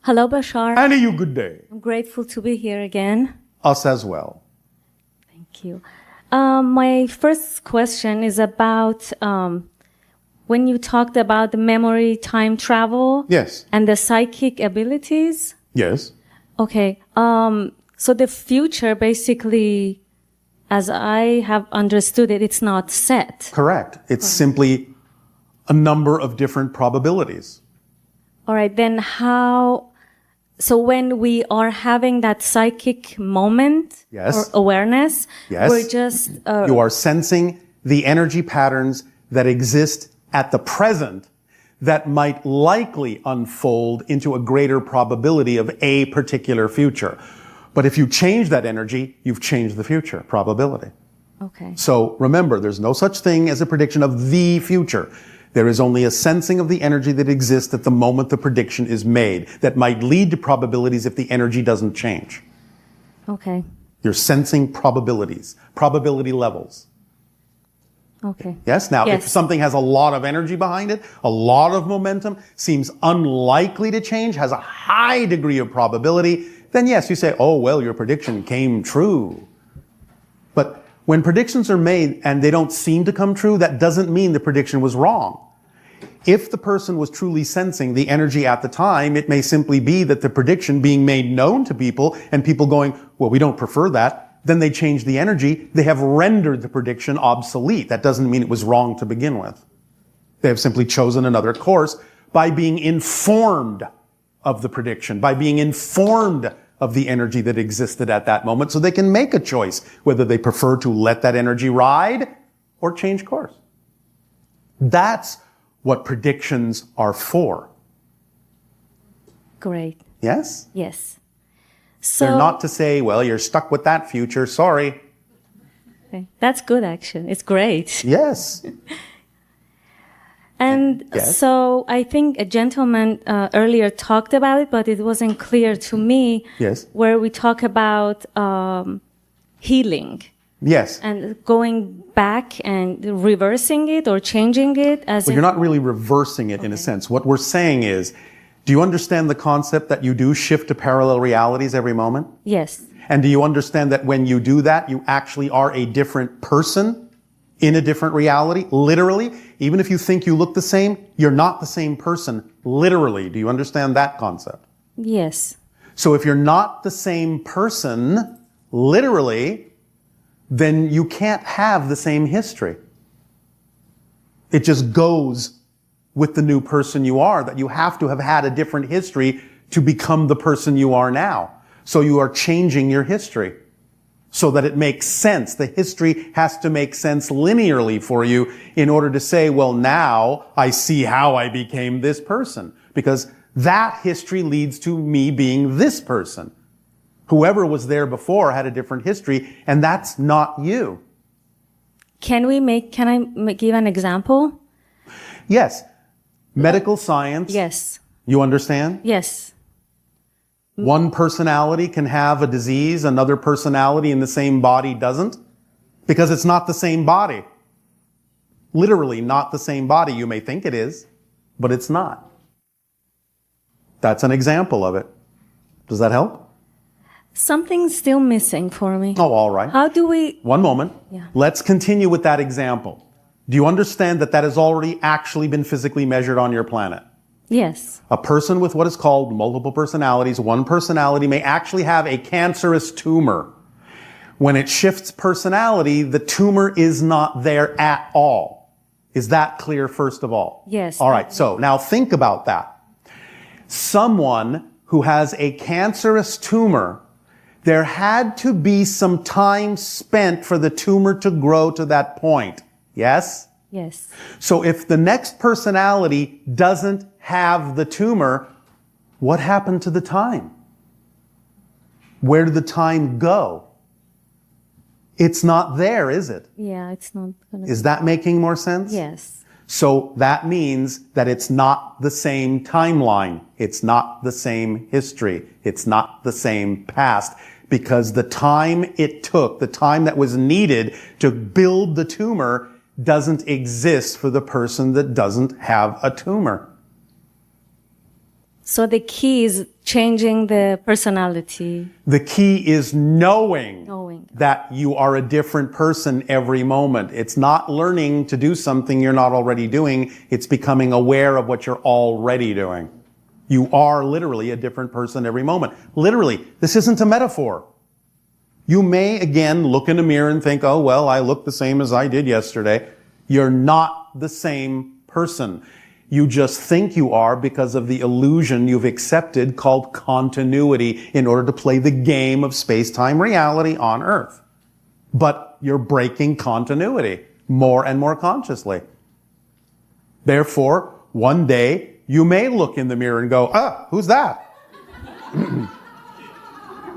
Hello, Bashar. And you good day. I'm grateful to be here again. Us as well. Thank you. My first question is about when you talked about the memory, time travel, Yes. and the psychic abilities. Yes. Okay. So the future, basically, as I have understood it, it's not set. Correct. It's simply a number of different probabilities. All right. Then how? So when we are having that psychic moment Yes. or awareness, Yes. we're just You are sensing the energy patterns that exist at the present that might likely unfold into a greater probability of a particular future. But if you change that energy, you've changed the future probability. okay. So remember, there's no such thing as a prediction of the future. There is only a sensing of the energy that exists at the moment the prediction is made that might lead to probabilities if the energy doesn't change. Okay. You're sensing probabilities, probability levels. Okay. Yes? Now, Yes. if something has a lot of energy behind it, a lot of momentum, seems unlikely to change, has a high degree of probability, then yes, you say, oh, well, your prediction came true. But when predictions are made and they don't seem to come true, that doesn't mean the prediction was wrong. If the person was truly sensing the energy at the time, it may simply be that the prediction being made known to people and people going, well, we don't prefer that. Then they change the energy. They have rendered the prediction obsolete. That doesn't mean it was wrong to begin with. They have simply chosen another course by being informed of the prediction, by being informed of the energy that existed at that moment, so they can make a choice whether they prefer to let that energy ride or change course. That's what predictions are for. Great. Yes? Yes. So They're not to say, well, you're stuck with that future, sorry. okay. That's good action. It's great. Yes. And Yes. so I think a gentleman earlier talked about it, but it wasn't clear to me. Yes. Where we talk about healing Yes. and going back and reversing it or changing it as Well, you're not really reversing it in a sense. What we're saying is, do you understand the concept that you do shift to parallel realities every moment? Yes. And do you understand that when you do that, you actually are a different person in a different reality? Literally, even if you think you look the same, you're not the same person. Literally. Do you understand that concept? Yes. So if you're not the same person, literally, then you can't have the same history. It just goes with the new person you are, that you have to have had a different history to become the person you are now. So you are changing your history so that it makes sense. The history has to make sense linearly for you in order to say, well, now I see how I became this person, because that history leads to me being this person. Whoever was there before had a different history, and that's not you. Can I give an example? Yes. Medical science. Yes. You understand? Yes. One personality can have a disease, another personality in the same body doesn't, because it's not the same body. Literally not the same body. You may think it is, but it's not. That's an example of it. Does that help? Something's still missing for me. Oh, all right. How do we? One moment. Yeah. Let's continue with that example. Do you understand that that has already actually been physically measured on your planet? Yes. A person with what is called multiple personalities, one personality may actually have a cancerous tumor. When it shifts personality, the tumor is not there at all. Is that clear, first of all? Yes. All right, so now think about that. Someone who has a cancerous tumor, there had to be some time spent for the tumor to grow to that point. Yes? Yes. So if the next personality doesn't have the tumor, what happened to the time? Where did the time go? It's not there, is it? Yeah, it's not gonna. Is that making more sense? Yes. So that means that it's not the same timeline. It's not the same history. It's not the same past. Because the time it took, the time that was needed to build the tumor doesn't exist for the person that doesn't have a tumor. So the key is changing the personality. The key is knowing Knowing. that you are a different person every moment. It's not learning to do something you're not already doing. It's becoming aware of what you're already doing. You are literally a different person every moment. Literally, this isn't a metaphor. You may, again, look in a mirror and think, oh, well, I look the same as I did yesterday. You're not the same person. You just think you are because of the illusion you've accepted called continuity in order to play the game of space-time reality on Earth. But you're breaking continuity more and more consciously. Therefore, one day, you may look in the mirror and go, who's that?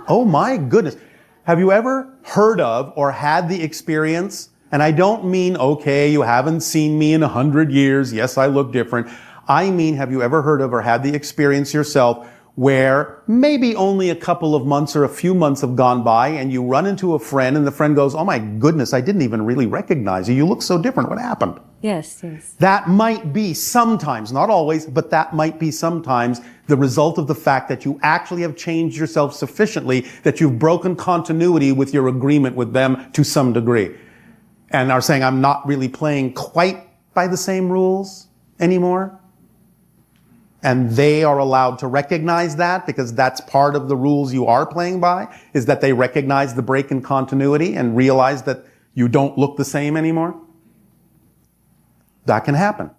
Oh my goodness. Have you ever heard of or had the experience? And I don't mean, okay, you haven't seen me in 100 years. Yes, I look different. I mean, have you ever heard of or had the experience yourself where maybe only a couple of months or a few months have gone by and you run into a friend and the friend goes, oh my goodness, I didn't even really recognize you. You look so different. What happened? Yes, yes. That might be sometimes, not always, but that might be sometimes the result of the fact that you actually have changed yourself sufficiently that you've broken continuity with your agreement with them to some degree. And are saying, I'm not really playing quite by the same rules anymore. And they are allowed to recognize that because that's part of the rules you are playing by, is that they recognize the break in continuity and realize that you don't look the same anymore. That can happen.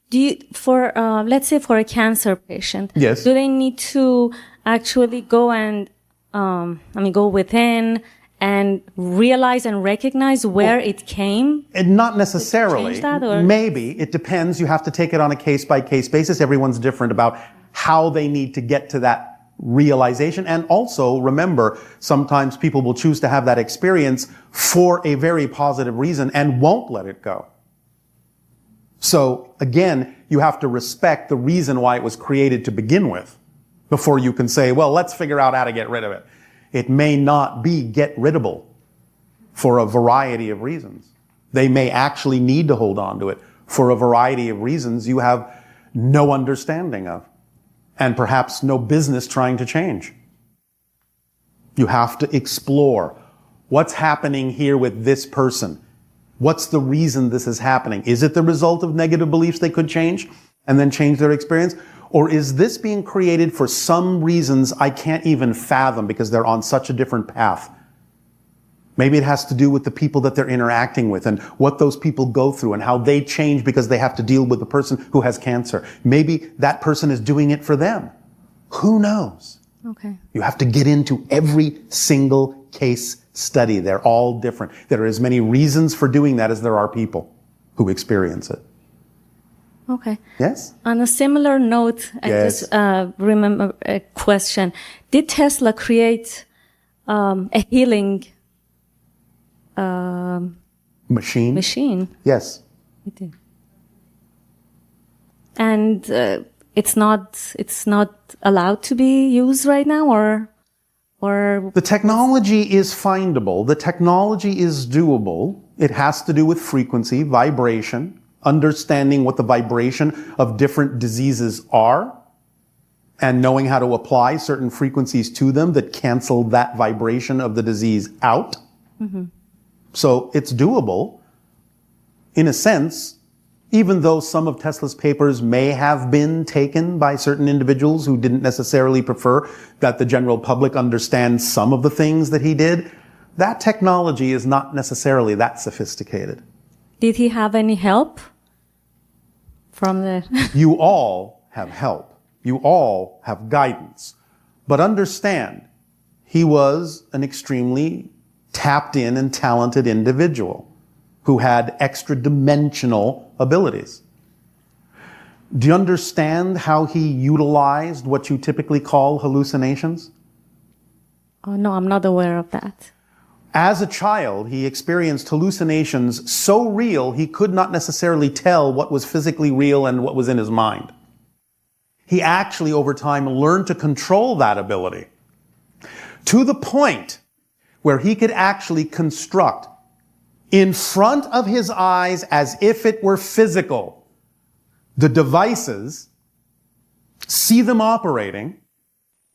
Do you, let's say for a cancer patient, yes, do they need to actually go and, go within and realize and recognize where it came? And not necessarily. Change that, or? Maybe. It depends. You have to take it on a case-by-case basis. Everyone's different about how they need to get to that realization. And also, remember, sometimes people will choose to have that experience for a very positive reason and won't let it go. So, again, you have to respect the reason why it was created to begin with before you can say, well, let's figure out how to get rid of it. It may not be get-riddable for a variety of reasons. They may actually need to hold on to it for a variety of reasons you have no understanding of and perhaps no business trying to change. You have to explore what's happening here with this person. What's the reason this is happening? Is it the result of negative beliefs they could change and then change their experience? Or is this being created for some reasons I can't even fathom because they're on such a different path? Maybe it has to do with the people that they're interacting with and what those people go through and how they change because they have to deal with the person who has cancer. Maybe that person is doing it for them. Who knows? Okay. You have to get into every single case study. They're all different. There are as many reasons for doing that as there are people who experience it. Okay. Yes? On a similar note, I just remember a question. Did Tesla create a healing machine? Yes. He did. And it's not allowed to be used right now, or the technology is findable. The technology is doable. It has to do with frequency, vibration, understanding what the vibration of different diseases are, and knowing how to apply certain frequencies to them that cancel that vibration of the disease out. Mm-hmm. So it's doable. In a sense, even though some of Tesla's papers may have been taken by certain individuals who didn't necessarily prefer that the general public understand some of the things that he did, that technology is not necessarily that sophisticated. Did he have any help from the... You all have help. You all have guidance. But understand, he was an extremely tapped in and talented individual who had extra-dimensional abilities. Do you understand how he utilized what you typically call hallucinations? Oh, no, I'm not aware of that. As a child, he experienced hallucinations so real he could not necessarily tell what was physically real and what was in his mind. He actually, over time, learned to control that ability to the point where he could actually construct in front of his eyes, as if it were physical, the devices, see them operating,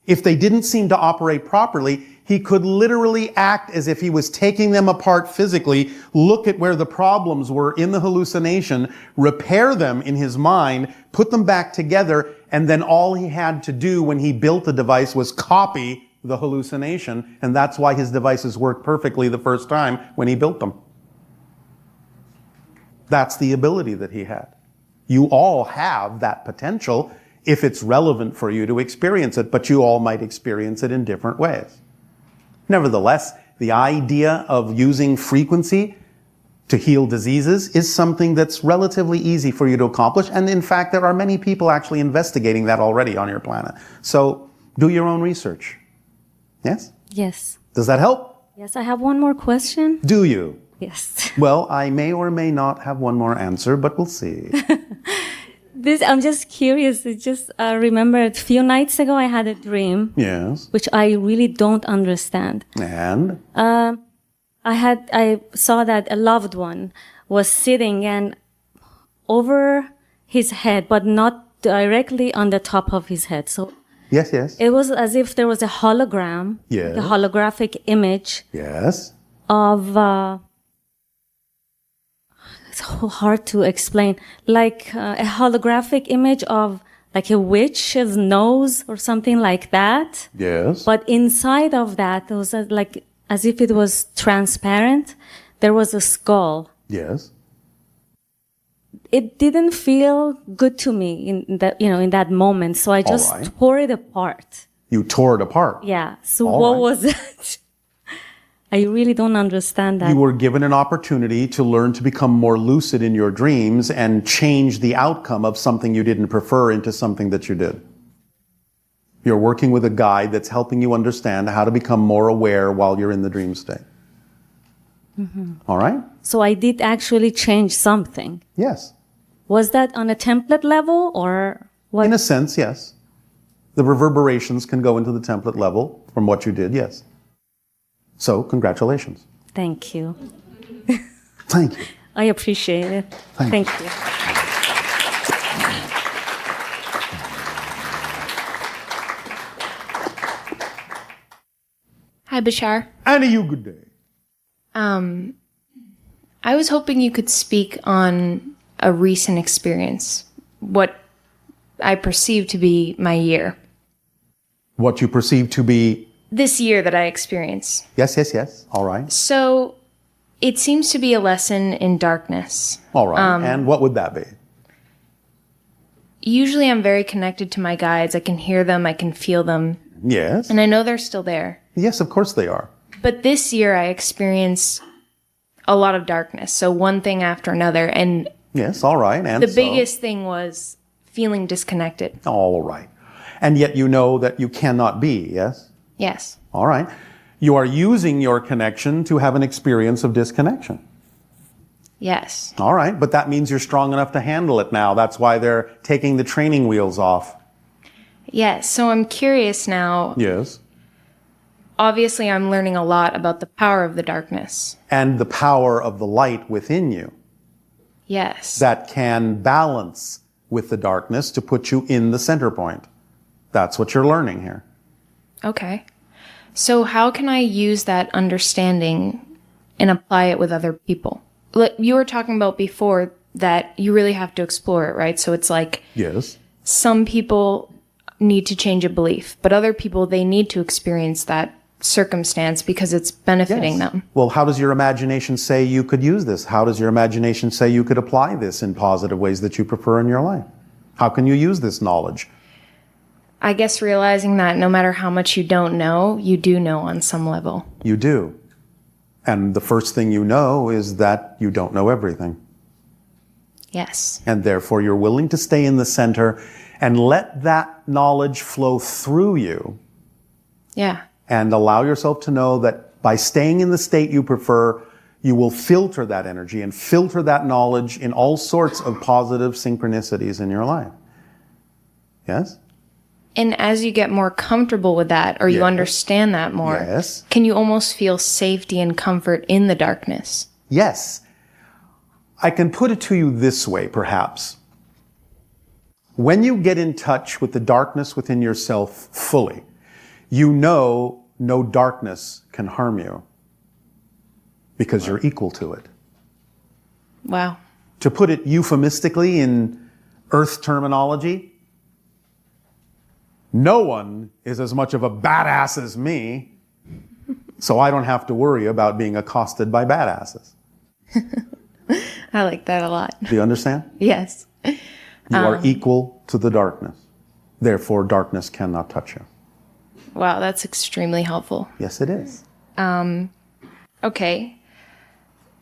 If they didn't seem to operate properly, he could literally act as if he was taking them apart physically, look at where the problems were in the hallucination, repair them in his mind, put them back together, and then all he had to do when he built the device was copy the hallucination, and that's why his devices worked perfectly the first time when he built them. That's the ability that he had. You all have that potential if it's relevant for you to experience it, but you all might experience it in different ways. Nevertheless, the idea of using frequency to heal diseases is something that's relatively easy for you to accomplish, and in fact, there are many people actually investigating that already on your planet. So, do your own research. Yes? Yes. Does that help? Yes, I have one more question. Do you? Yes. Well, I may or may not have one more answer, but we'll see. I'm just curious. I just remembered a few nights ago I had a dream. Yes. Which I really don't understand. And? I saw that a loved one was sitting and over his head, but not directly on the top of his head. So Yes, yes. it was as if there was a hologram, Yes. like a holographic image Yes. of, it's so hard to explain, like a holographic image of like a witch's nose or something like that. Yes. But inside of that, it was like as if it was transparent. There was a skull. Yes. It didn't feel good to me in that, in that moment. So I just right. tore it apart. You tore it apart. Yeah. So All what right. was it? I really don't understand that. You were given an opportunity to learn to become more lucid in your dreams and change the outcome of something you didn't prefer into something that you did. You're working with a guide that's helping you understand how to become more aware while you're in the dream state. Mm-hmm. All right? So I did actually change something. Yes. Was that on a template level or what? In a sense, yes. The reverberations can go into the template level from what you did, yes. So, congratulations. Thank you. Thank you. I appreciate it. Thank you. Hi, Bashar. And you good day. I was hoping you could speak on a recent experience, what I perceive to be my year. What you perceive to be... This year that I experienced. Yes, yes, yes. All right. So, it seems to be a lesson in darkness. All right. And what would that be? Usually I'm very connected to my guides. I can hear them, I can feel them, Yes. and I know they're still there. Yes, of course they are. But this year I experienced a lot of darkness. So one thing after another. And Yes, all right. And the so- biggest thing was feeling disconnected. All right. And yet you know that you cannot be, yes? Yes. All right. You are using your connection to have an experience of disconnection. Yes. All right. But that means you're strong enough to handle it now. That's why they're taking the training wheels off. Yes. So I'm curious now. Yes. Obviously, I'm learning a lot about the power of the darkness. And the power of the light within you Yes. that can balance with the darkness to put you in the center point. That's what you're learning here. Okay. So how can I use that understanding and apply it with other people? Like you were talking about before that you really have to explore it, right? So it's like Yes. some people need to change a belief, but other people, they need to experience that circumstance because it's benefiting them. Well, how does your imagination say you could use this? How does your imagination say you could apply this in positive ways that you prefer in your life? How can you use this knowledge? I guess realizing that no matter how much you don't know, you do know on some level. You do. And the first thing you know is that you don't know everything. Yes. And therefore you're willing to stay in the center and let that knowledge flow through you Yeah. and allow yourself to know that by staying in the state you prefer, you will filter that energy and filter that knowledge in all sorts of positive synchronicities in your life. Yes? And as you get more comfortable with that, or you Yes. understand that more, Yes. can you almost feel safety and comfort in the darkness? Yes. I can put it to you this way, perhaps. When you get in touch with the darkness within yourself fully, you know no darkness can harm you because you're equal to it. Wow. To put it euphemistically in earth terminology, no one is as much of a badass as me, so I don't have to worry about being accosted by badasses. I like that a lot. Do you understand? Yes. You are equal to the darkness. Therefore, darkness cannot touch you. Wow, that's extremely helpful. Yes, it is. Okay.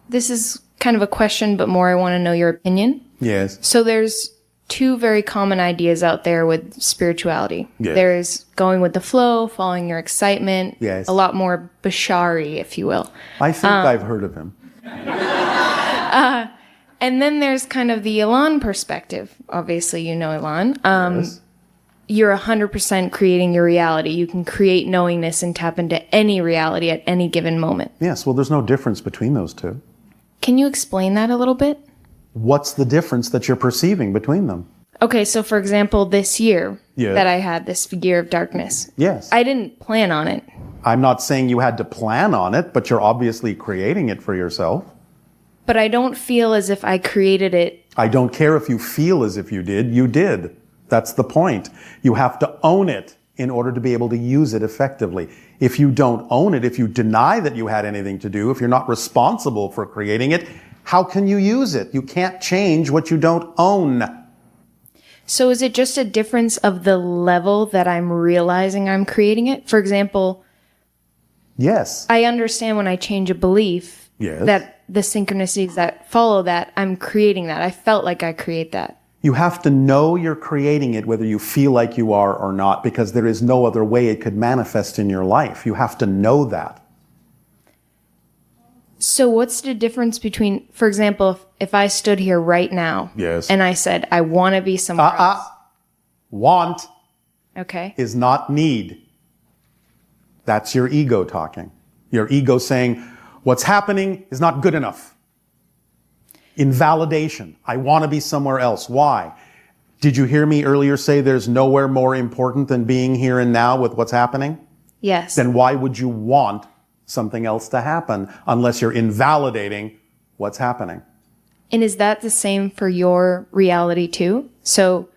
This is kind of a question, but more I want to know your opinion. Yes. So there's two very common ideas out there with spirituality. Yes. There's going with the flow, following your excitement. Yes. A lot more Bashar-y, if you will. I think I've heard of him. And then there's kind of the Elan perspective. Obviously, you know Elan. Yes. You're 100% creating your reality. You can create knowingness and tap into any reality at any given moment. Yes, well, there's no difference between those two. Can you explain that a little bit? What's the difference that you're perceiving between them? Okay, so for example, this year Yes. that I had this year of darkness, Yes. I didn't plan on it. I'm not saying you had to plan on it, but you're obviously creating it for yourself. But I don't feel as if I created it. I don't care if you feel as if you did. That's the point. You have to own it in order to be able to use it effectively. If you don't own it, if you deny that you had anything to do, if you're not responsible for creating it, how can you use it? You can't change what you don't own. So is it just a difference of the level that I'm realizing I'm creating it? For example, Yes. I understand when I change a belief Yes. that the synchronicities that follow that, I'm creating that. I felt like I create that. You have to know you're creating it whether you feel like you are or not, because there is no other way it could manifest in your life. You have to know that. So what's the difference between, for example, if I stood here right now Yes. and I said, I want to be somewhere else. Want Okay. is not need. That's your ego talking. Your ego saying, what's happening is not good enough. Invalidation. I want to be somewhere else. Why? Did you hear me earlier say there's nowhere more important than being here and now with what's happening? Yes. Then why would you want something else to happen unless you're invalidating what's happening? And is that the same for your reality too? So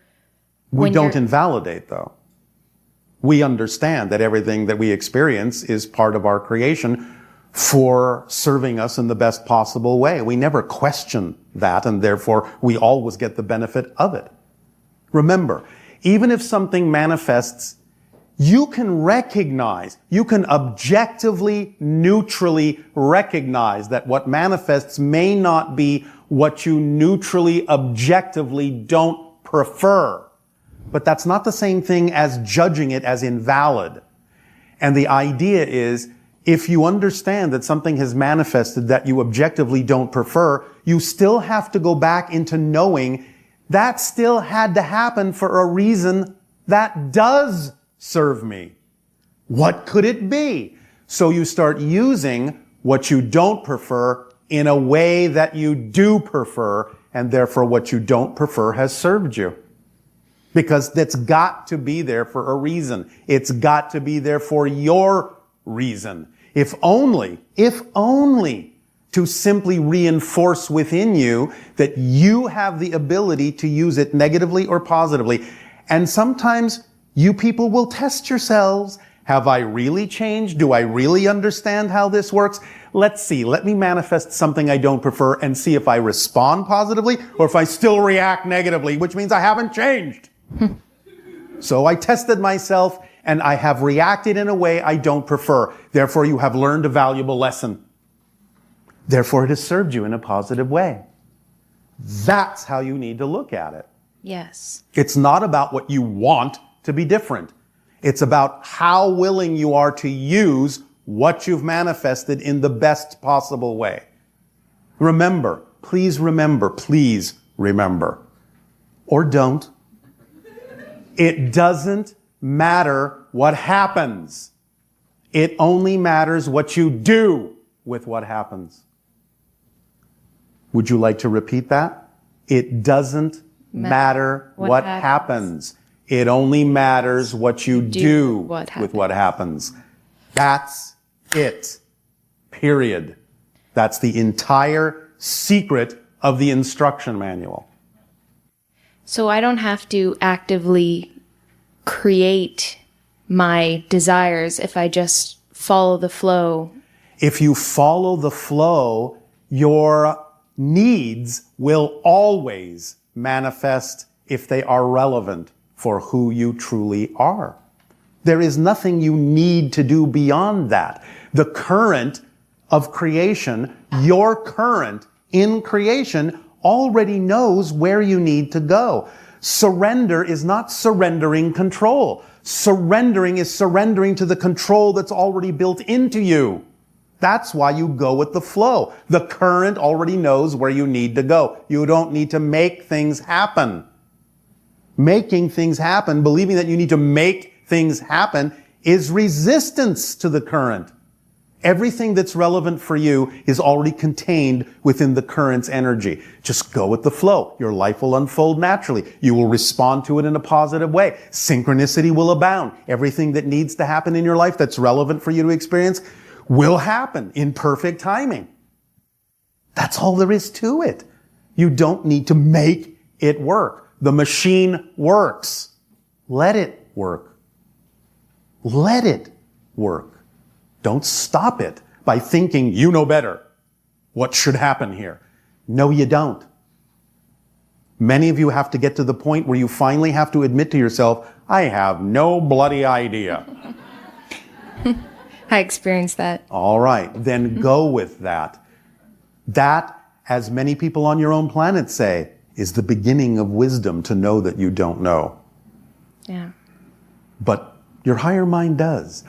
We when don't you're- invalidate, though. We understand that everything that we experience is part of our creation for serving us in the best possible way. We never question that, and therefore we always get the benefit of it. Remember, even if something manifests, you can recognize, you can objectively, neutrally recognize that what manifests may not be what you neutrally, objectively don't prefer. But that's not the same thing as judging it as invalid. And the idea is, if you understand that something has manifested that you objectively don't prefer, you still have to go back into knowing that still had to happen for a reason that does serve me. What could it be? So you start using what you don't prefer in a way that you do prefer, and therefore what you don't prefer has served you. Because that's got to be there for a reason. It's got to be there for your reason. If only to simply reinforce within you that you have the ability to use it negatively or positively. And sometimes you people will test yourselves. Have I really changed? Do I really understand how this works? Let's see. Let me manifest something I don't prefer and see if I respond positively or if I still react negatively, which means I haven't changed. So I tested myself and I have reacted in a way I don't prefer. Therefore, you have learned a valuable lesson. Therefore, it has served you in a positive way. That's how you need to look at it. Yes. It's not about what you want to be different. It's about how willing you are to use what you've manifested in the best possible way. Remember, please remember, or don't. It doesn't matter what happens. It only matters what you do with what happens. Would you like to repeat that? It doesn't matter what happens. It only matters what you do with what happens. That's it. Period. That's the entire secret of the instruction manual. So I don't have to actively create my desires if I just follow the flow. If you follow the flow, your needs will always manifest if they are relevant for who you truly are. There is nothing you need to do beyond that. The current of creation, your current in creation, already knows where you need to go. Surrender is not surrendering control. Surrendering is surrendering to the control that's already built into you. That's why you go with the flow. The current already knows where you need to go. You don't need to make things happen. Making things happen, believing that you need to make things happen, is resistance to the current. Everything that's relevant for you is already contained within the current's energy. Just go with the flow. Your life will unfold naturally. You will respond to it in a positive way. Synchronicity will abound. Everything that needs to happen in your life that's relevant for you to experience will happen in perfect timing. That's all there is to it. You don't need to make it work. The machine works. Let it work. Let it work. Don't stop it by thinking you know better what should happen here. No, you don't. Many of you have to get to the point where you finally have to admit to yourself, I have no bloody idea. I experienced that. All right, then go with that. That, as many people on your own planet say, is the beginning of wisdom, to know that you don't know. Yeah. But your higher mind does.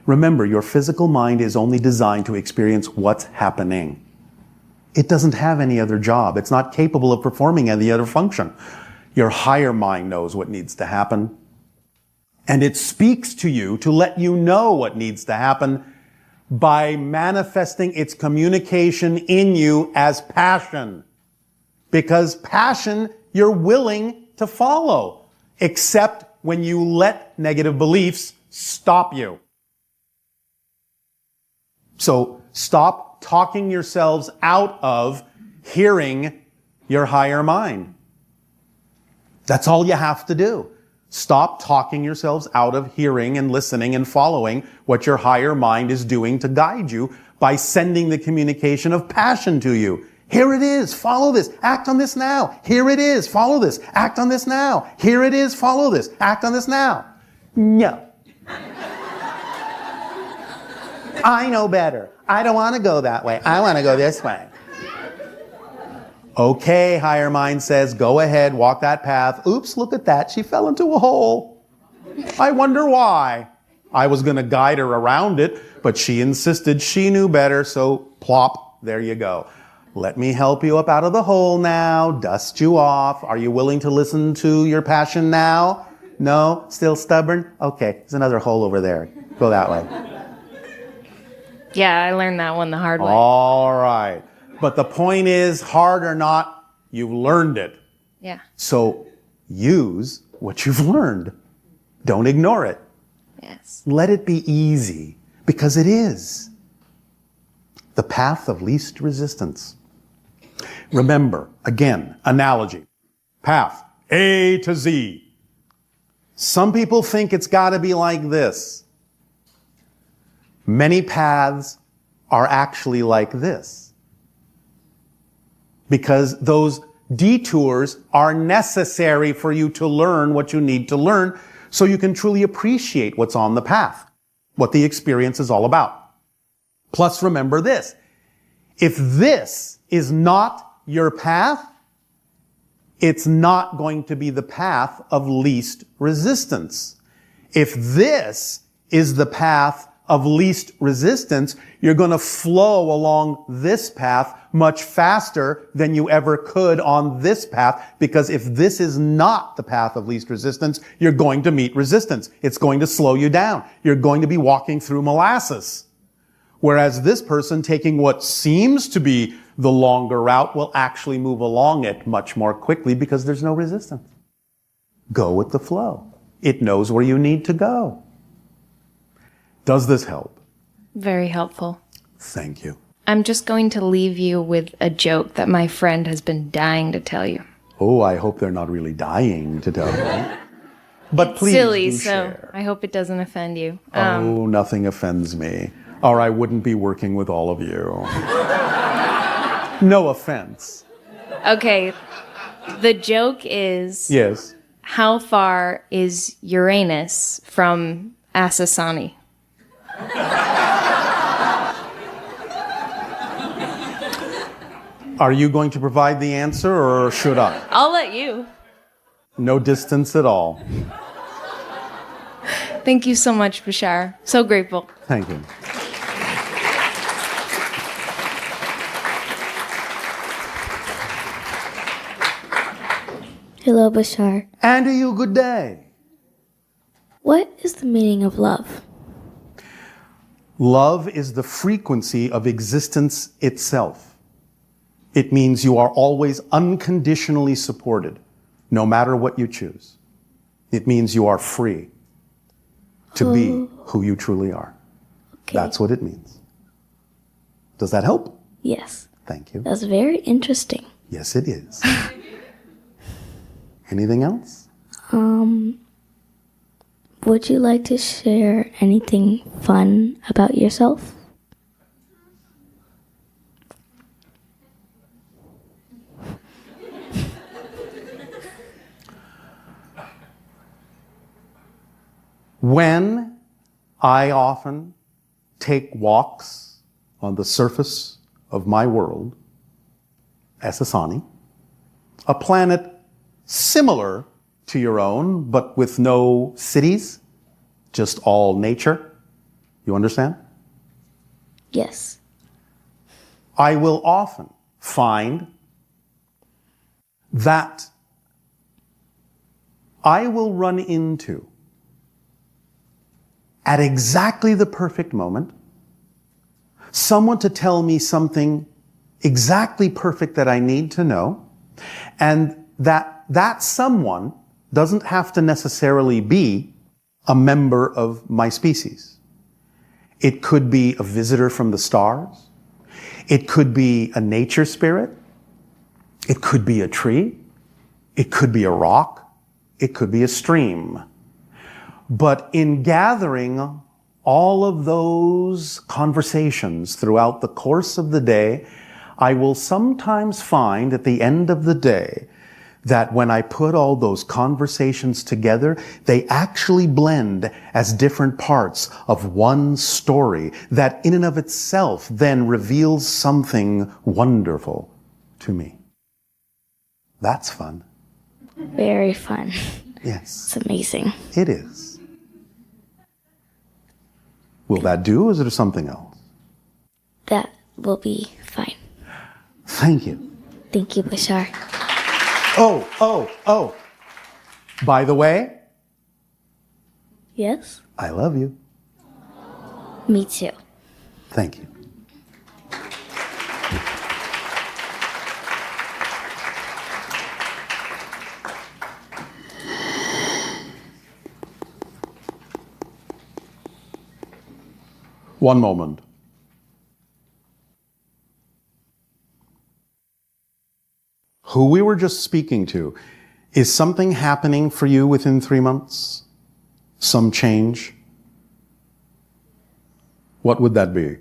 Remember, your physical mind is only designed to experience what's happening. It doesn't have any other job. It's not capable of performing any other function. Your higher mind knows what needs to happen. And it speaks to you to let you know what needs to happen by manifesting its communication in you as passion. Because passion, you're willing to follow, except when you let negative beliefs stop you. So stop talking yourselves out of hearing your higher mind. That's all you have to do. Stop talking yourselves out of hearing and listening and following what your higher mind is doing to guide you by sending the communication of passion to you. Here it is, follow this, act on this now. Here it is, follow this, act on this now. Here it is, follow this, act on this now. No. I know better. I don't want to go that way. I want to go this way. Okay, higher mind says, go ahead, walk that path. Oops, look at that. She fell into a hole. I wonder why. I was going to guide her around it, but she insisted she knew better, so plop, there you go. Let me help you up out of the hole now, dust you off. Are you willing to listen to your passion now? No? Still stubborn? Okay, there's another hole over there. Go that way. Yeah, I learned that one the hard way. All right. But the point is, hard or not, you've learned it. Yeah. So use what you've learned. Don't ignore it. Yes. Let it be easy, because it is. The path of least resistance. Remember, again, analogy. Path, A to Z. Some people think it's got to be like this. Many paths are actually like this. Because those detours are necessary for you to learn what you need to learn so you can truly appreciate what's on the path, what the experience is all about. Plus, remember this. If this is not your path, it's not going to be the path of least resistance. If this is the path of least resistance, you're going to flow along this path much faster than you ever could on this path, because if this is not the path of least resistance, you're going to meet resistance. It's going to slow you down. You're going to be walking through molasses. Whereas this person taking what seems to be the longer route will actually move along it much more quickly because there's no resistance. Go with the flow. It knows where you need to go. Does this help? Very helpful. Thank you. I'm just going to leave you with a joke that my friend has been dying to tell you. Oh, I hope they're not really dying to tell you. But please Silly, do so share. I hope it doesn't offend you. Oh, nothing offends me. Or I wouldn't be working with all of you. No offense. Okay, the joke is, Yes. how far is Uranus from Asasani? Are you going to provide the answer or should I? I'll let you. No distance at all. Thank you so much, Bashar. So grateful. Thank you. Hello, Bashar. And to you, good day. What is the meaning of love? Love is the frequency of existence itself. It means you are always unconditionally supported, no matter what you choose. It means you are free to be who you truly are. Okay. That's what it means. Does that help? Yes. Thank you. That's very interesting. Yes, it is. Anything else? Would you like to share anything fun about yourself? When I often take walks on the surface of my world, Asasani, a planet similar to your own, but with no cities, just all nature. You understand? Yes. I will often find that I will run into, at exactly the perfect moment, someone to tell me something exactly perfect that I need to know, and that someone doesn't have to necessarily be a member of my species. It could be a visitor from the stars. It could be a nature spirit. It could be a tree. It could be a rock. It could be a stream. But in gathering all of those conversations throughout the course of the day, I will sometimes find at the end of the day that when I put all those conversations together, they actually blend as different parts of one story that in and of itself then reveals something wonderful to me. That's fun. Very fun. Yes, It's amazing. it is. Will that do, or is there something else? That will be fine. Thank you. Thank you, Bashar. Oh. By the way, Yes? I love you. Me too. Thank you. One moment. Who we were just speaking to, is something happening for you within 3 months? Some change? What would that be?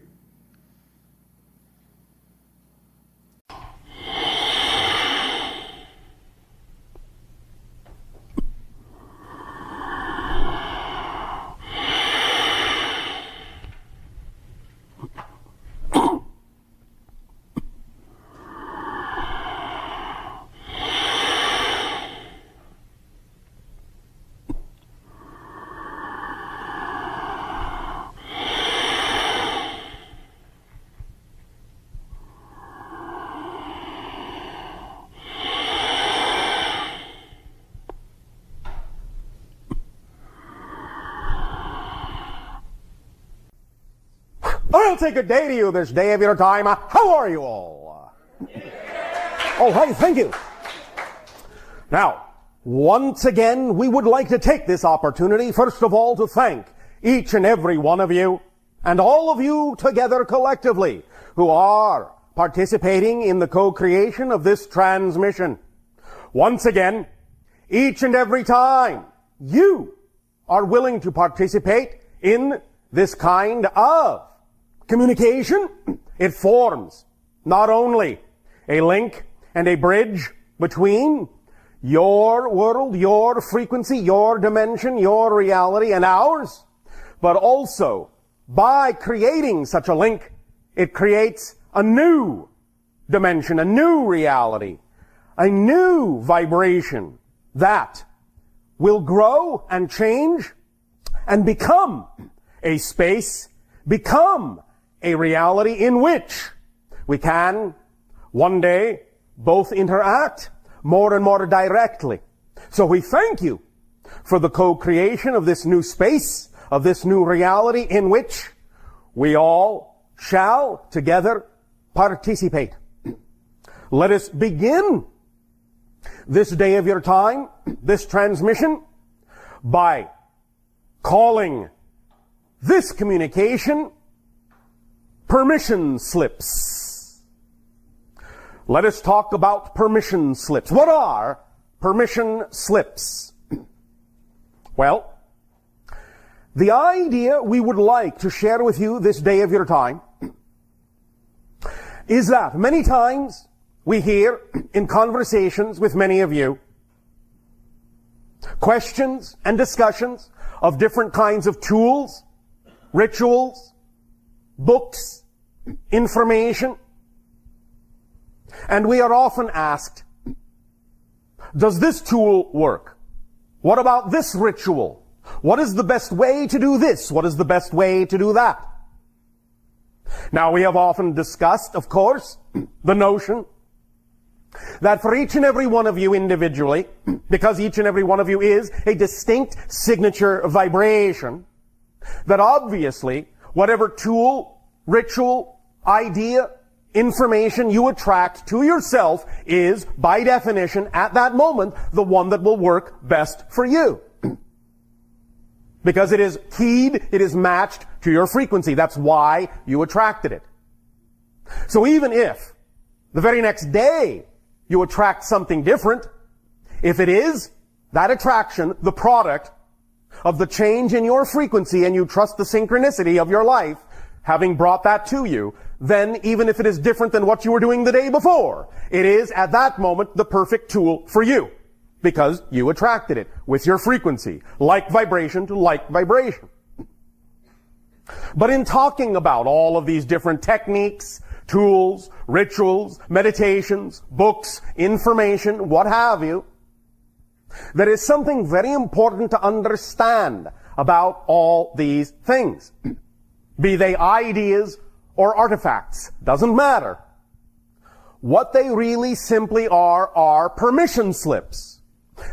I'll take a day to you this day of your time. How are you all? Oh, hey, thank you. Now, Once again, we would like to take this opportunity, first of all, to thank each and every one of you, and all of you together collectively, who are participating in the co-creation of this transmission. Once again, each and every time you are willing to participate in this kind of communication, it forms not only a link and a bridge between your world, your frequency, your dimension, your reality, and ours, but also by creating such a link, it creates a new dimension, a new reality, a new vibration that will grow and change and become a space, become a reality in which we can one day both interact more and more directly. So we thank you for the co-creation of this new space, of this new reality in which we all shall together participate. Let us begin this day of your time, this transmission, by calling this communication permission slips. Let us talk about permission slips. What are permission slips? Well, the idea we would like to share with you this day of your time is that many times we hear in conversations with many of you questions and discussions of different kinds of tools, rituals, books, information. And we are often asked, does this tool work? What about this ritual? What is the best way to do this? What is the best way to do that? Now, we have often discussed, of course, the notion that for each and every one of you individually, because each and every one of you is a distinct signature vibration, that obviously whatever tool, ritual, idea, information you attract to yourself is, by definition, at that moment, the one that will work best for you. Because it is keyed, it is matched to your frequency. That's why you attracted it. So even if the very next day you attract something different, if it is that attraction, the product of the change in your frequency, and you trust the synchronicity of your life, having brought that to you, then even if it is different than what you were doing the day before, it is at that moment the perfect tool for you, because you attracted it with your frequency, like vibration to like vibration. But in talking about all of these different techniques, tools, rituals, meditations, books, information, what have you, there is something very important to understand about all these things. Be they ideas or artifacts, doesn't matter. What they really simply are permission slips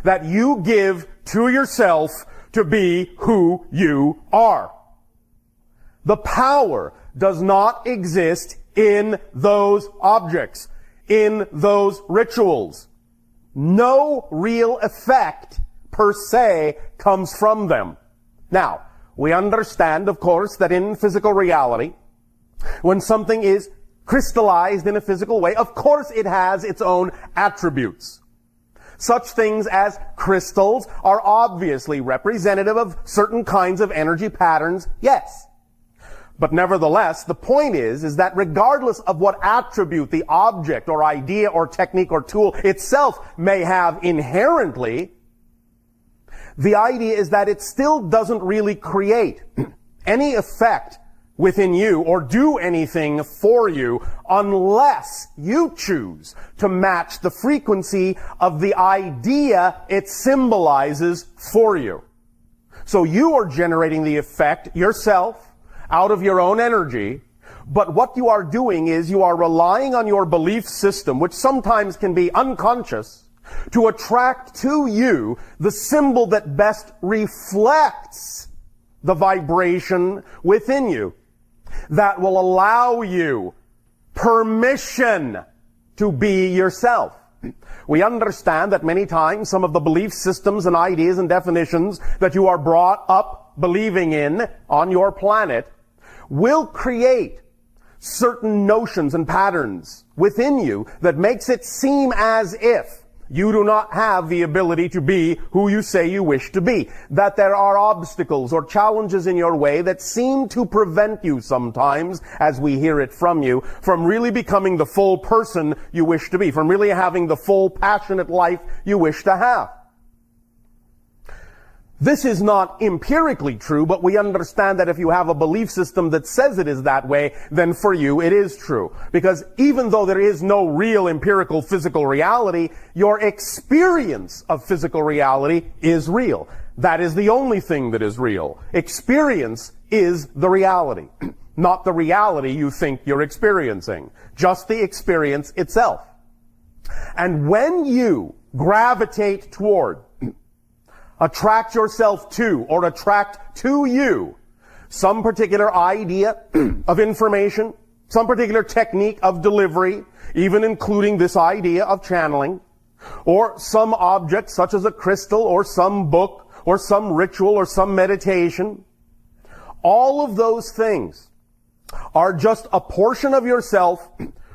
that you give to yourself to be who you are. The power does not exist in those objects, in those rituals. No real effect per se comes from them. Now, we understand, of course, that in physical reality, when something is crystallized in a physical way, of course it has its own attributes. Such things as crystals are obviously representative of certain kinds of energy patterns, yes. But nevertheless, the point is that regardless of what attribute the object or idea or technique or tool itself may have inherently, the idea is that it still doesn't really create any effect within you or do anything for you unless you choose to match the frequency of the idea it symbolizes for you. So you are generating the effect yourself out of your own energy, but what you are doing is you are relying on your belief system, which sometimes can be unconscious, to attract to you the symbol that best reflects the vibration within you, that will allow you permission to be yourself. We understand that many times some of the belief systems and ideas and definitions that you are brought up believing in on your planet will create certain notions and patterns within you that makes it seem as if you do not have the ability to be who you say you wish to be. That there are obstacles or challenges in your way that seem to prevent you sometimes, as we hear it from you, from really becoming the full person you wish to be, from really having the full passionate life you wish to have. This is not empirically true, but we understand that if you have a belief system that says it is that way, then for you it is true. Because even though there is no real empirical physical reality, your experience of physical reality is real. That is the only thing that is real. Experience is the reality, not the reality you think you're experiencing, just the experience itself. And when you gravitate toward, attract yourself to, or attract to you, some particular idea of information, some particular technique of delivery, even including this idea of channeling, or some object such as a crystal, or some book, or some ritual, or some meditation, all of those things are just a portion of yourself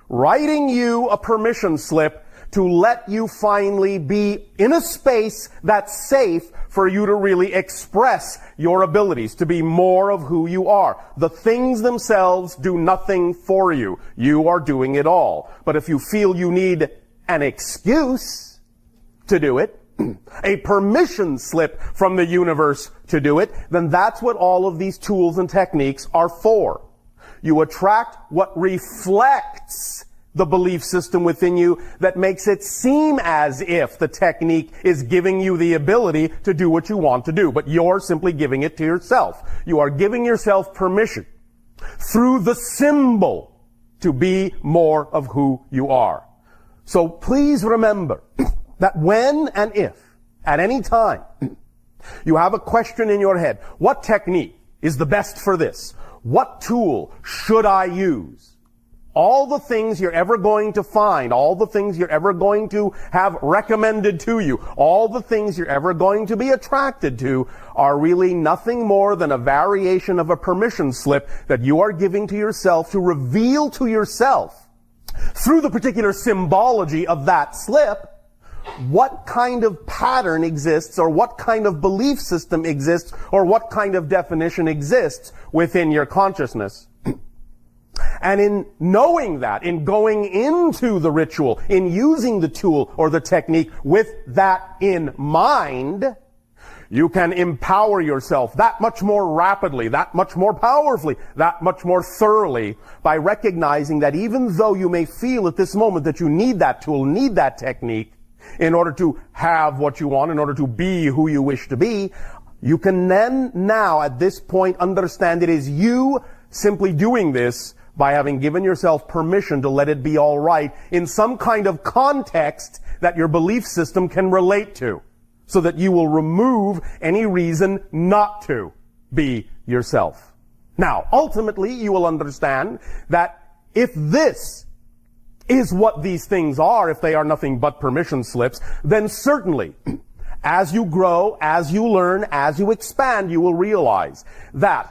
writing you a permission slip to let you finally be in a space that's safe for you to really express your abilities, to be more of who you are. The things themselves do nothing for you. You are doing it all. But if you feel you need an excuse to do it, a permission slip from the universe to do it, then that's what all of these tools and techniques are for. You attract what reflects the belief system within you that makes it seem as if the technique is giving you the ability to do what you want to do, but you're simply giving it to yourself. You are giving yourself permission through the symbol to be more of who you are. So please remember that when and if, at any time, you have a question in your head, what technique is the best for this? What tool should I use? All the things you're ever going to find, all the things you're ever going to have recommended to you, all the things you're ever going to be attracted to are really nothing more than a variation of a permission slip that you are giving to yourself to reveal to yourself, through the particular symbology of that slip, what kind of pattern exists, or what kind of belief system exists, or what kind of definition exists within your consciousness. And in knowing that, in going into the ritual, in using the tool or the technique with that in mind, you can empower yourself that much more rapidly, that much more powerfully, that much more thoroughly by recognizing that even though you may feel at this moment that you need that tool, need that technique in order to have what you want, in order to be who you wish to be, you can then now at this point understand it is you simply doing this by having given yourself permission to let it be all right in some kind of context that your belief system can relate to, so that you will remove any reason not to be yourself. Now, ultimately, you will understand that if this is what these things are, if they are nothing but permission slips, then certainly, as you grow, as you learn, as you expand, you will realize that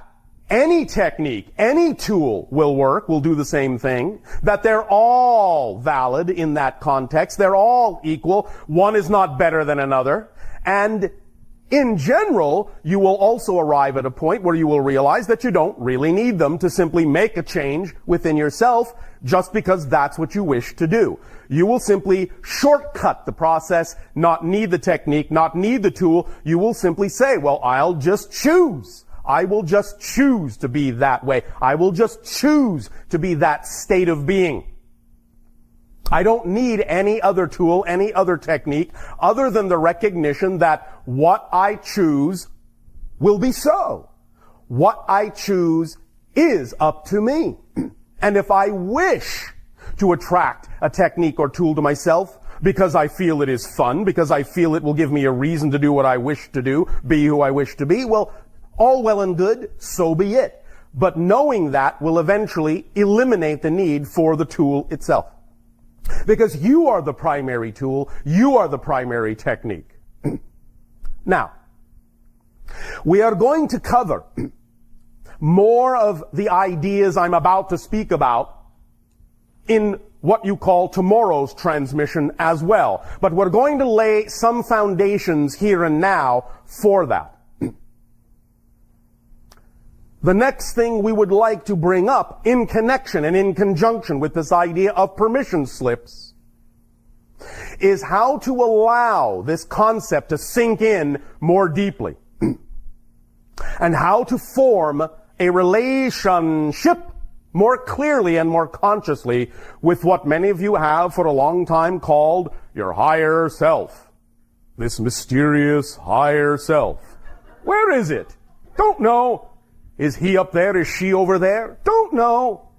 any technique, any tool will work, will do the same thing, that they're all valid in that context, they're all equal, one is not better than another, and in general, you will also arrive at a point where you will realize that you don't really need them to simply make a change within yourself just because that's what you wish to do. You will simply shortcut the process, not need the technique, not need the tool. You will simply say, well, I'll just choose. I will just choose to be that way. I will just choose to be that state of being. I don't need any other tool, any other technique, other than the recognition that what I choose will be so. What I choose is up to me. And if I wish to attract a technique or tool to myself, because I feel it is fun, because I feel it will give me a reason to do what I wish to do, be who I wish to be, well, all well and good, so be it. But knowing that will eventually eliminate the need for the tool itself. Because you are the primary tool, you are the primary technique. Now, we are going to cover more of the ideas I'm about to speak about in what you call tomorrow's transmission as well. But we're going to lay some foundations here and now for that. The next thing we would like to bring up in connection and in conjunction with this idea of permission slips is how to allow this concept to sink in more deeply and how to form a relationship more clearly and more consciously with what many of you have for a long time called your higher self. This mysterious higher self. Where is it? Don't know. Is he up there? Is she over there? Don't know.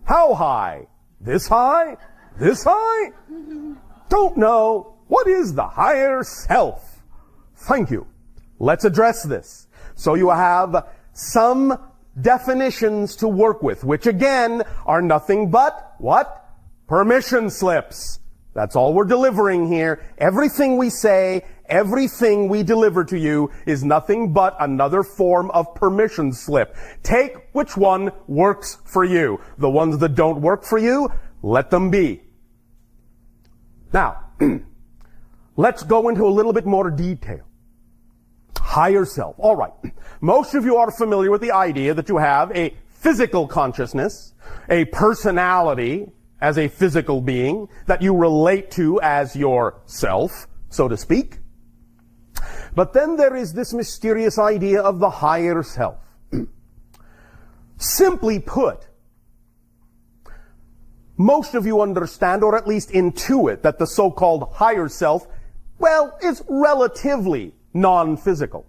How high? This high? This high? Don't know. What is the higher self? Thank you. Let's address this. So you have some definitions to work with, which again are nothing but what? Permission slips. That's all we're delivering here. Everything we say, everything we deliver to you is nothing but another form of permission slip. Take which one works for you. The ones that don't work for you, let them be. Now, let's go into a little bit more detail. Higher self. All right. Most of you are familiar with the idea that you have a physical consciousness, a personality as a physical being that you relate to as your self, so to speak. But then there is this mysterious idea of the higher self. Simply put, most of you understand, or at least intuit, that the so-called higher self, well, is relatively non-physical.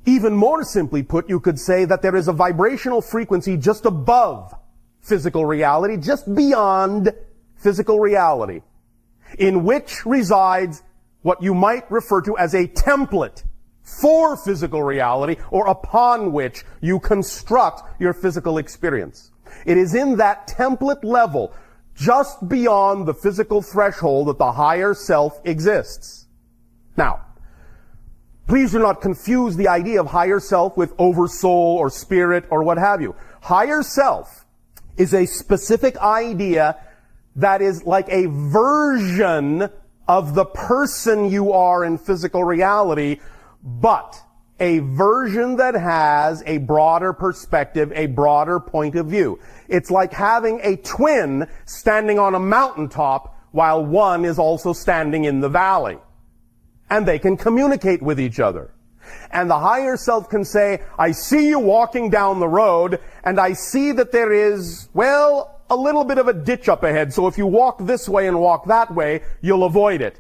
Even more simply put, you could say that there is a vibrational frequency just above physical reality, just beyond physical reality, in which resides what you might refer to as a template for physical reality, or upon which you construct your physical experience. It is in that template level, just beyond the physical threshold, that the higher self exists. Now, please do not confuse the idea of higher self with oversoul or spirit or what have you. Higher self is a specific idea that is like a version of the person you are in physical reality, but a version that has a broader perspective, a broader point of view. It's like having a twin standing on a mountaintop while one is also standing in the valley. And they can communicate with each other. And the higher self can say, I see you walking down the road, and I see that there is, well, a little bit of a ditch up ahead, so if you walk this way and walk that way, you'll avoid it.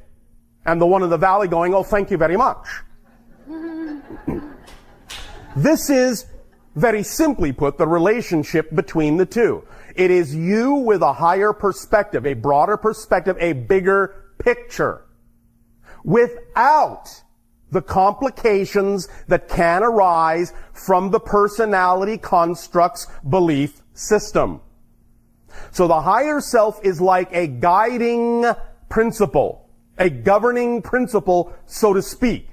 And the one in the valley going, oh, thank you very much. This is, very simply put, the relationship between the two. It is you with a higher perspective, a broader perspective, a bigger picture, without the complications that can arise from the personality construct's belief system. So the higher self is like a guiding principle, a governing principle, so to speak,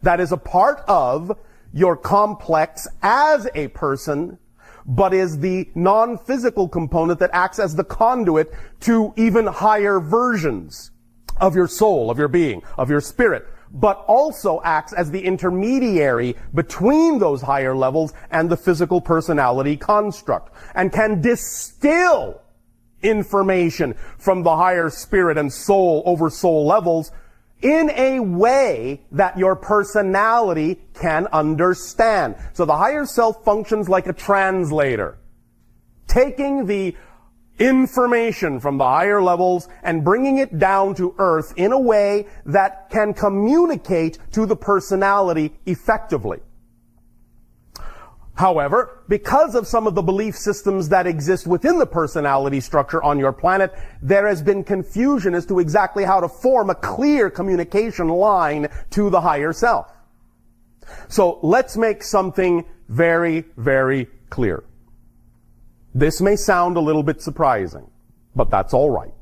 that is a part of your complex as a person, but is the non-physical component that acts as the conduit to even higher versions of your soul, of your being, of your spirit, but also acts as the intermediary between those higher levels and the physical personality construct, and can distill information from the higher spirit and soul over soul levels in a way that your personality can understand. So the higher self functions like a translator, taking the information from the higher levels and bringing it down to earth in a way that can communicate to the personality effectively. However, because of some of the belief systems that exist within the personality structure on your planet, there has been confusion as to exactly how to form a clear communication line to the higher self. So let's make something very, very clear. This may sound a little bit surprising. but that's all right.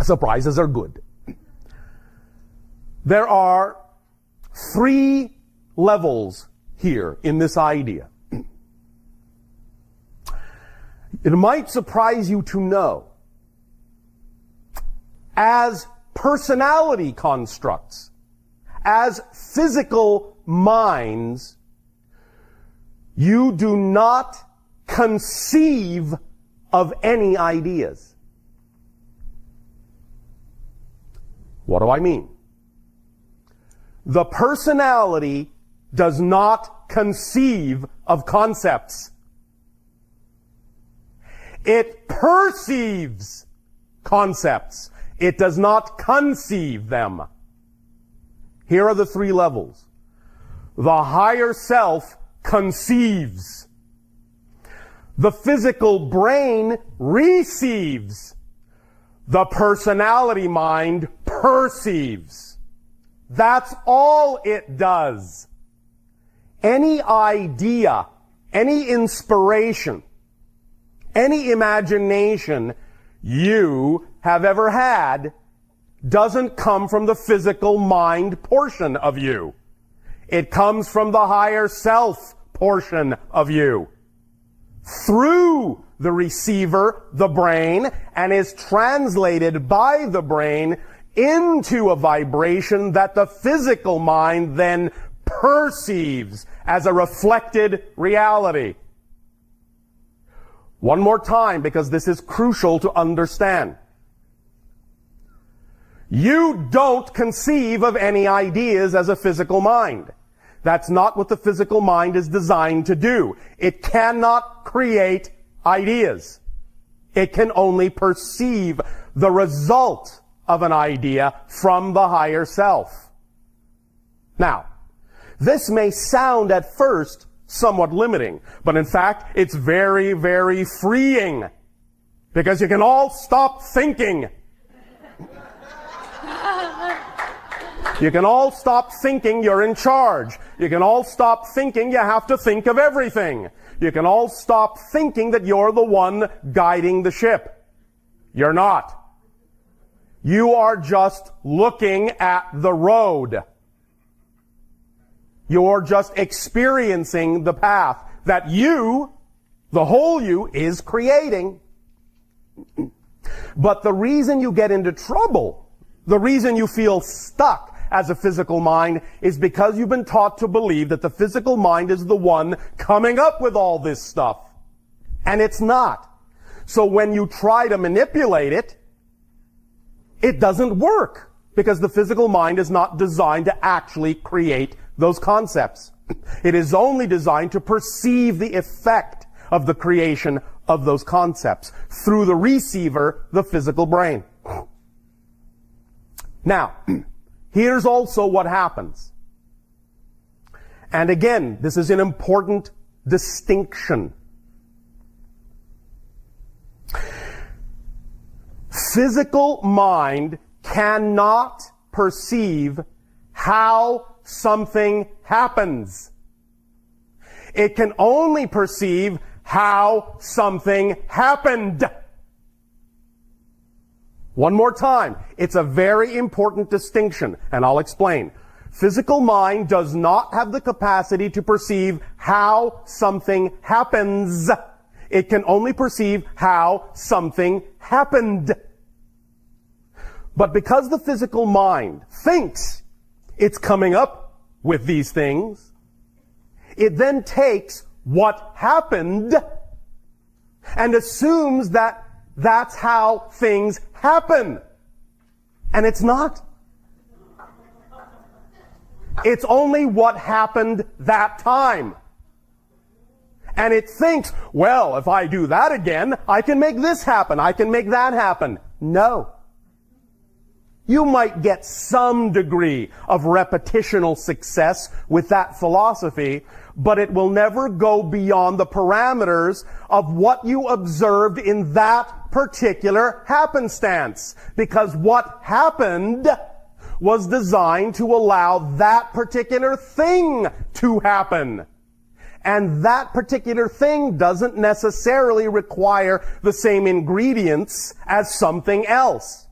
Surprises are good. There are 3 levels here in this idea. It might surprise you to know, as personality constructs, as physical minds, you do not conceive of any ideas. What do I mean? The personality does not conceive of concepts. It perceives concepts. It does not conceive them. Here are the 3 levels. The higher self conceives. The physical brain receives. The personality mind perceives. That's all it does. Any idea, any inspiration, any imagination you have ever had doesn't come from the physical mind portion of you. It comes from the higher self portion of you. Through the receiver, the brain, and is translated by the brain into a vibration that the physical mind then perceives as a reflected reality. One more time, because this is crucial to understand. You don't conceive of any ideas as a physical mind. That's not what the physical mind is designed to do. It cannot create ideas. It can only perceive the result of an idea from the higher self. Now, this may sound at first somewhat limiting, but in fact, it's very, very freeing, because you can all stop thinking. You can all stop thinking you're in charge. You can all stop thinking you have to think of everything. You can all stop thinking that you're the one guiding the ship. You're not. You are just looking at the road. You're just experiencing the path that you, the whole you, is creating. But the reason you get into trouble, the reason you feel stuck as a physical mind, is because you've been taught to believe that the physical mind is the one coming up with all this stuff. And it's not. So when you try to manipulate it, it doesn't work, because the physical mind is not designed to actually create those concepts. It is only designed to perceive the effect of the creation of those concepts through the receiver, the physical brain. Now, here's also what happens. And again, this is an important distinction. Physical mind cannot perceive how something happens. It can only perceive how something happened. One more time. It's a very important distinction, and I'll explain. Physical mind does not have the capacity to perceive how something happens. It can only perceive how something happened. But because the physical mind thinks it's coming up with these things, it then takes what happened and assumes that that's how things happen. And it's not. It's only what happened that time. And it thinks, well, if I do that again, I can make this happen. I can make that happen. No. You might get some degree of repetitional success with that philosophy, but it will never go beyond the parameters of what you observed in that particular happenstance. Because what happened was designed to allow that particular thing to happen. And that particular thing doesn't necessarily require the same ingredients as something else.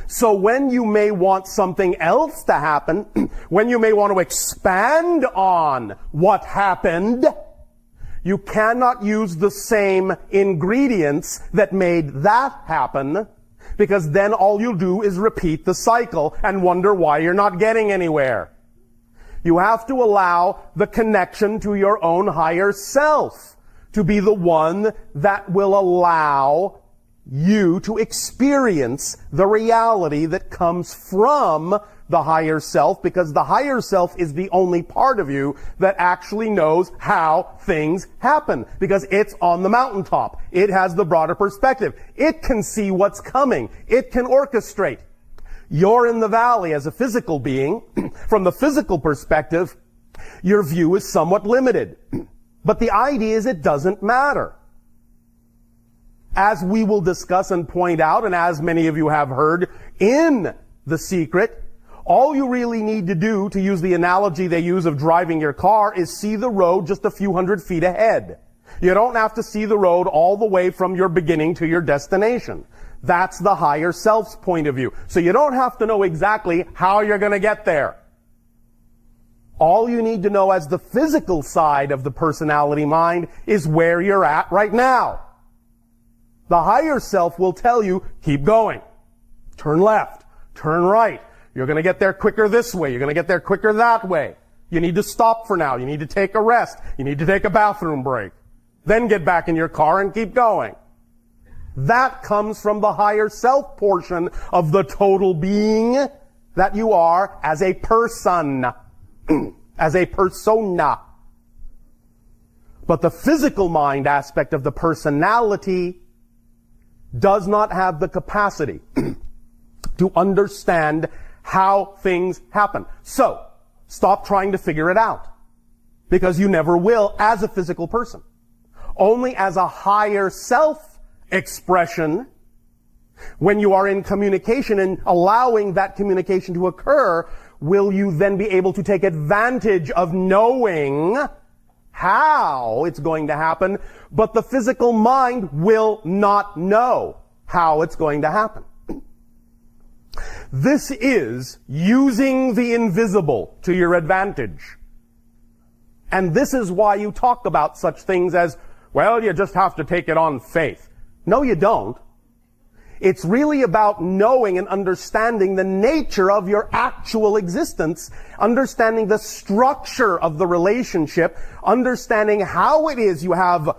So when you may want something else to happen, when you may want to expand on what happened, you cannot use the same ingredients that made that happen, because then all you'll do is repeat the cycle and wonder why you're not getting anywhere. You have to allow the connection to your own higher self to be the one that will allow you to experience the reality that comes from the higher self, because the higher self is the only part of you that actually knows how things happen, because it's on the mountaintop. It has the broader perspective. It can see what's coming. It can orchestrate. You're in the valley as a physical being. From the physical perspective, your view is somewhat limited. But the idea is it doesn't matter. As we will discuss and point out, and as many of you have heard in The Secret, all you really need to do, to use the analogy they use of driving your car, is see the road just a few hundred feet ahead. You don't have to see the road all the way from your beginning to your destination. That's the higher self's point of view. So you don't have to know exactly how you're going to get there. All you need to know as the physical side of the personality mind is where you're at right now. The higher self will tell you, keep going. Turn left. Turn right. You're going to get there quicker this way. You're going to get there quicker that way. You need to stop for now. You need to take a rest. You need to take a bathroom break. Then get back in your car and keep going. That comes from the higher self portion of the total being that you are as a person, as a persona. But the physical mind aspect of the personality does not have the capacity to understand how things happen. So, stop trying to figure it out, because you never will as a physical person. Only as a higher self expression, when you are in communication and allowing that communication to occur, will you then be able to take advantage of knowing how it's going to happen, but the physical mind will not know how it's going to happen. This is using the invisible to your advantage. And this is why you talk about such things as, well, you just have to take it on faith. No, you don't. It's really about knowing and understanding the nature of your actual existence, understanding the structure of the relationship, understanding how it is you have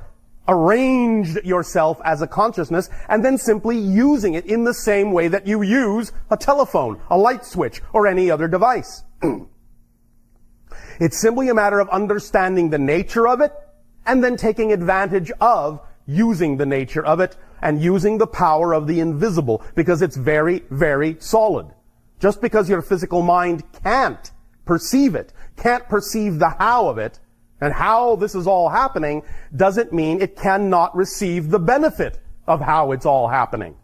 arranged yourself as a consciousness, and then simply using it in the same way that you use a telephone, a light switch, or any other device. It's simply a matter of understanding the nature of it, and then taking advantage of using the nature of it, and using the power of the invisible, because it's very, very solid. Just because your physical mind can't perceive it, can't perceive the how of it, and how this is all happening, doesn't mean it cannot receive the benefit of how it's all happening.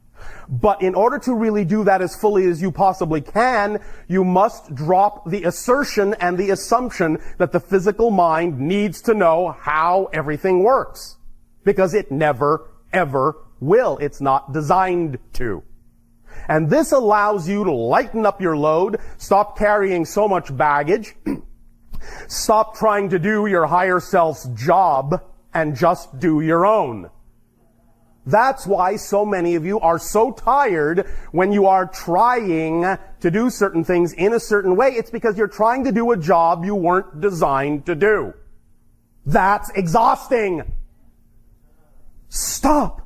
But in order to really do that as fully as you possibly can, you must drop the assertion and the assumption that the physical mind needs to know how everything works. Because it never, ever will. It's not designed to. And this allows you to lighten up your load, stop carrying so much baggage, stop trying to do your higher self's job, and just do your own. That's why so many of you are so tired when you are trying to do certain things in a certain way. It's because you're trying to do a job you weren't designed to do. That's exhausting. Stop.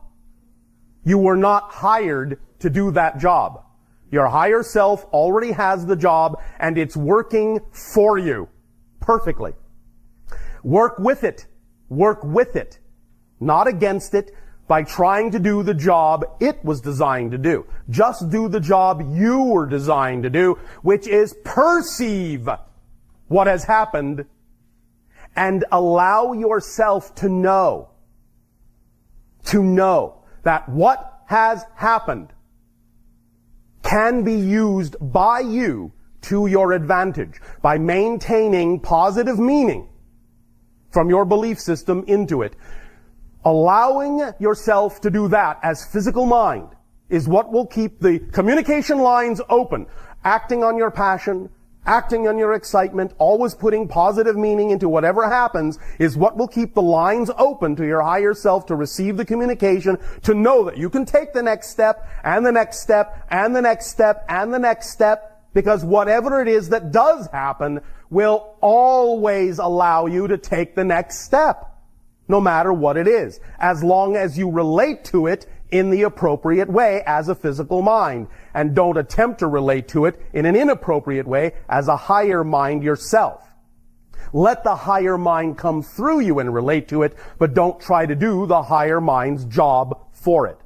You were not hired to do that job. Your higher self already has the job, and it's working for you perfectly. Work with it. Work with it. Not against it, by trying to do the job it was designed to do. Just do the job you were designed to do, which is perceive what has happened and allow yourself to know that what has happened can be used by you to your advantage by maintaining positive meaning from your belief system into it. Allowing yourself to do that as physical mind is what will keep the communication lines open. Acting on your passion, acting on your excitement, always putting positive meaning into whatever happens is what will keep the lines open to your higher self to receive the communication, to know that you can take the next step, and the next step, and the next step, and the next step, because whatever it is that does happen will always allow you to take the next step, no matter what it is, as long as you relate to it in the appropriate way as a physical mind, and don't attempt to relate to it in an inappropriate way as a higher mind yourself. Let the higher mind come through you and relate to it, but don't try to do the higher mind's job for it.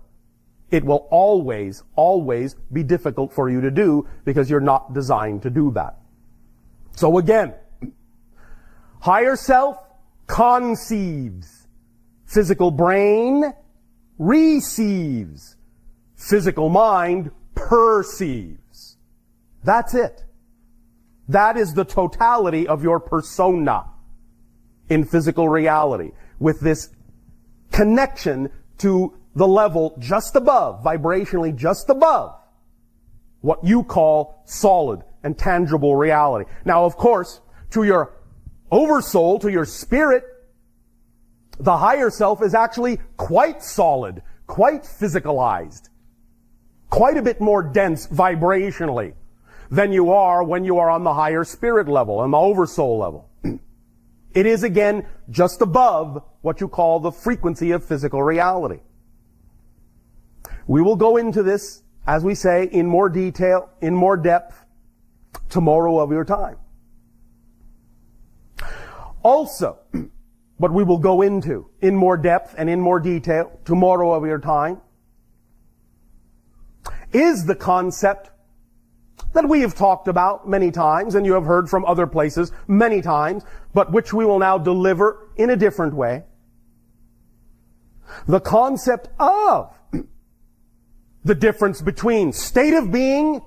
It will always, always be difficult for you to do because you're not designed to do that. So again, higher self conceives. Physical brain receives. Physical mind perceives. That's it. That is the totality of your persona in physical reality, with this connection to the level just above, vibrationally just above, what you call solid and tangible reality. Now, of course, to your oversoul, to your spirit, the higher self is actually quite solid, quite physicalized, quite a bit more dense vibrationally than you are when you are on the higher spirit level, on the oversoul level. It is, again, just above what you call the frequency of physical reality. We will go into this, as we say, in more detail, in more depth, tomorrow of your time. Also, what we will go into in more depth and in more detail tomorrow of your time is the concept that we have talked about many times, and you have heard from other places many times, but which we will now deliver in a different way. The concept of the difference between state of being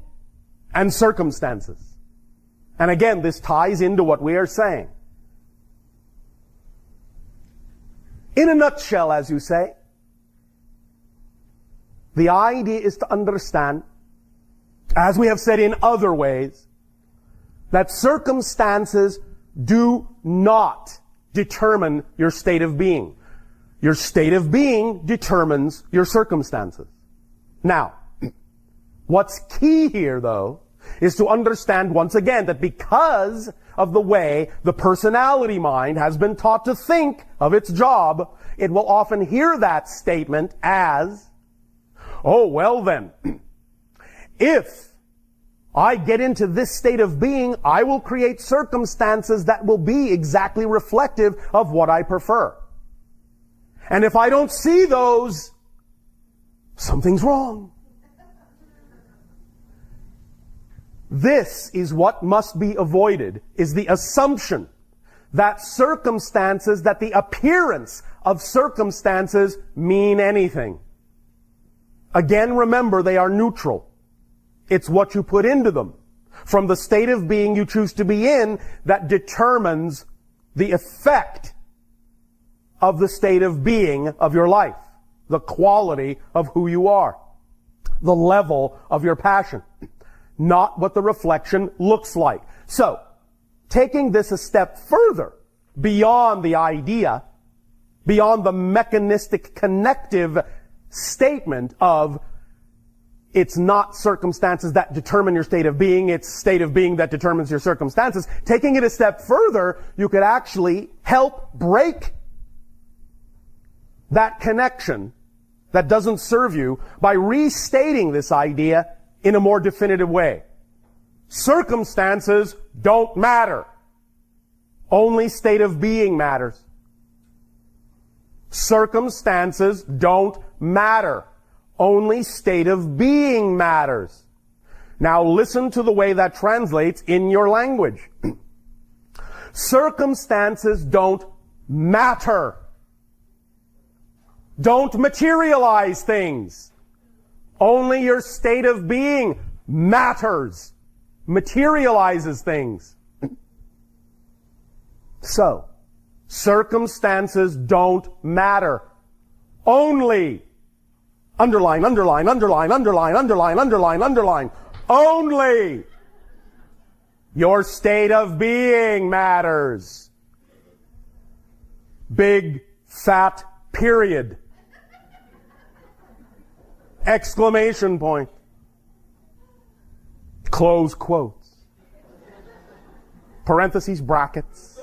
and circumstances. And again, this ties into what we are saying. In a nutshell, as you say, the idea is to understand, as we have said in other ways, that circumstances do not determine your state of being. Your state of being determines your circumstances. Now, what's key here, though, is to understand once again that because of the way the personality mind has been taught to think of its job, it will often hear that statement as, oh, well then, if I get into this state of being, I will create circumstances that will be exactly reflective of what I prefer. And if I don't see those, something's wrong. This is what must be avoided, is the assumption that circumstances, that the appearance of circumstances mean anything. Again, remember, they are neutral. It's what you put into them from the state of being you choose to be in that determines the effect of the state of being of your life, the quality of who you are, the level of your passion, not what the reflection looks like. So, taking this a step further, beyond the idea, beyond the mechanistic connective statement of it's not circumstances that determine your state of being, it's state of being that determines your circumstances. Taking it a step further, you could actually help break that connection that doesn't serve you by restating this idea in a more definitive way. Circumstances don't matter. Only state of being matters. Circumstances don't matter. Only state of being matters. Now listen to the way that translates in your language. Circumstances don't matter. Don't materialize things. Only your state of being matters, materializes things. So, Circumstances don't matter. Only, underline, underline, underline, underline, underline, underline, underline, only your state of being matters. Big, fat, period. Exclamation point. Close quotes. Parentheses, brackets.